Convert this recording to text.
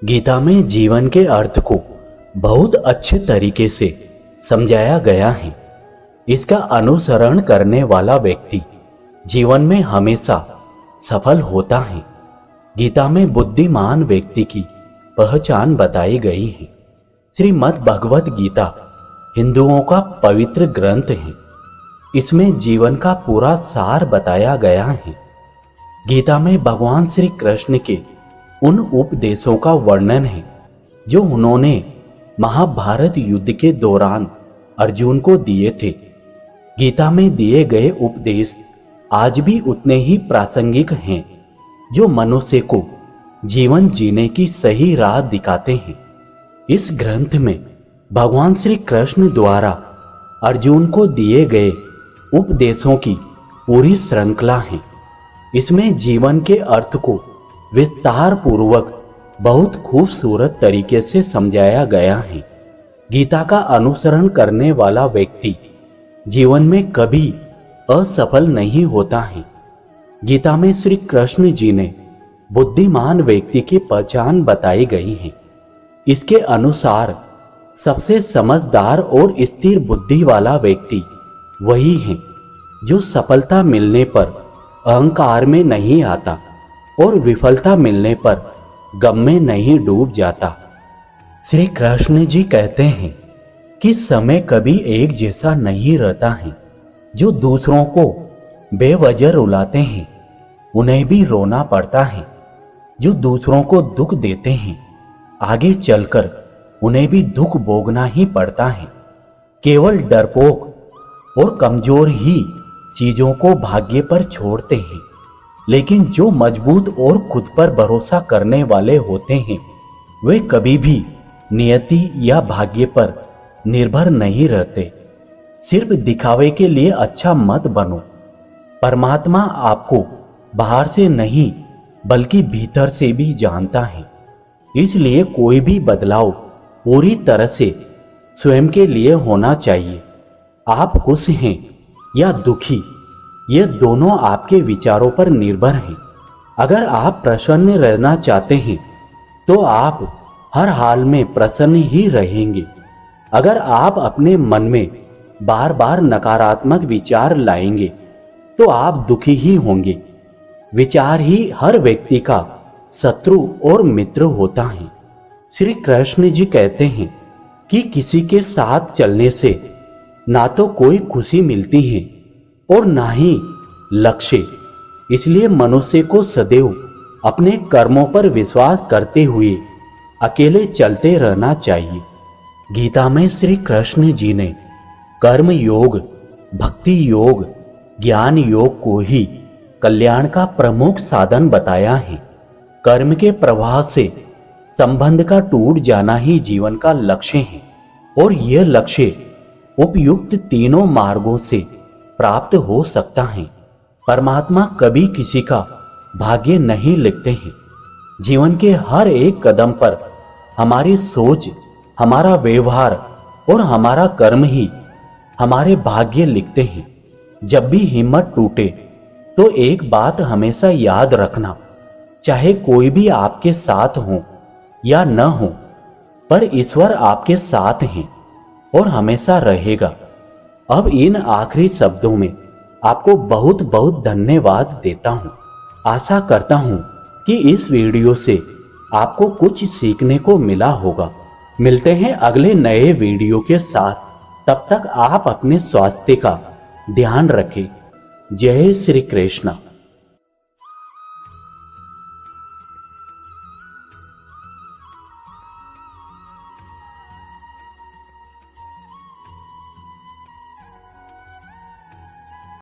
गीता में जीवन के अर्थ को बहुत अच्छे तरीके से समझाया गया है। इसका अनुसरण करने वाला व्यक्ति जीवन में हमेशा सफल होता है। गीता में बुद्धिमान व्यक्ति की पहचान बताई गई है। श्रीमद् भगवत गीता हिंदुओं का पवित्र ग्रंथ है। इसमें जीवन का पूरा सार बताया गया है। गीता में भगवान श्री कृष्ण के उन उपदेशों का वर्णन है जो उन्होंने महाभारत युद्ध के दौरान अर्जुन को दिए थे। गीता में दिए गए उपदेश आज भी उतने ही प्रासंगिक हैं जो मनुष्य को जीवन जीने की सही राह दिखाते हैं। इस ग्रंथ में भगवान श्री कृष्ण द्वारा अर्जुन को दिए गए उपदेशों की पूरी श्रृंखला है। इसमें जीवन के अर्थ को विस्तार पूर्वक बहुत खूबसूरत तरीके से समझाया गया है। गीता का अनुसरण करने वाला व्यक्ति जीवन में कभी असफल नहीं होता है। गीता में श्री कृष्ण जी ने बुद्धिमान व्यक्ति की पहचान बताई गई है। इसके अनुसार सबसे समझदार और स्थिर बुद्धि वाला व्यक्ति वही है जो सफलता मिलने पर अहंकार में नहीं आता और विफलता मिलने पर गम में नहीं डूब जाता। श्री कृष्ण जी कहते हैं कि समय कभी एक जैसा नहीं रहता है। जो दूसरों को बेवजह रुलाते हैं उन्हें भी रोना पड़ता है। जो दूसरों को दुख देते हैं आगे चलकर उन्हें भी दुख भोगना ही पड़ता है। केवल डरपोक और कमजोर ही चीजों को भाग्य पर छोड़ते हैं, लेकिन जो मजबूत और खुद पर भरोसा करने वाले होते हैं वे कभी भी नियति या भाग्य पर निर्भर नहीं रहते। सिर्फ दिखावे के लिए अच्छा मत बनो। परमात्मा आपको बाहर से नहीं बल्कि भीतर से भी जानता है। इसलिए कोई भी बदलाव पूरी तरह से स्वयं के लिए होना चाहिए। आप खुश हैं या दुखी, ये दोनों आपके विचारों पर निर्भर हैं। अगर आप प्रसन्न रहना चाहते हैं तो आप हर हाल में प्रसन्न ही रहेंगे। अगर आप अपने मन में बार बार नकारात्मक विचार लाएंगे तो आप दुखी ही होंगे। विचार ही हर व्यक्ति का शत्रु और मित्र होता है। श्री कृष्ण जी कहते हैं कि किसी के साथ चलने से ना तो कोई खुशी मिलती है और ना ही लक्ष्य। इसलिए मनुष्य को सदैव अपने कर्मों पर विश्वास करते हुए अकेले चलते रहना चाहिए। गीता में श्री कृष्ण जी ने कर्म योग, भक्ति योग, ज्ञान योग को ही कल्याण का प्रमुख साधन बताया है। कर्म के प्रवाह से संबंध का टूट जाना ही जीवन का लक्ष्य है और यह लक्ष्य उपयुक्त तीनों मार्गों से प्राप्त हो सकता है। परमात्मा कभी किसी का भाग्य नहीं लिखते हैं। जीवन के हर एक कदम पर हमारी सोच, हमारा व्यवहार और हमारा कर्म ही हमारे भाग्य लिखते हैं। जब भी हिम्मत टूटे तो एक बात हमेशा याद रखना, चाहे कोई भी आपके साथ हो या न हो, पर ईश्वर आपके साथ हैं और हमेशा रहेगा। अब इन आखिरी शब्दों में आपको बहुत बहुत धन्यवाद देता हूं। आशा करता हूं कि इस वीडियो से आपको कुछ सीखने को मिला होगा। मिलते हैं अगले नए वीडियो के साथ। तब तक आप अपने स्वास्थ्य का ध्यान रखें। जय श्री कृष्ण।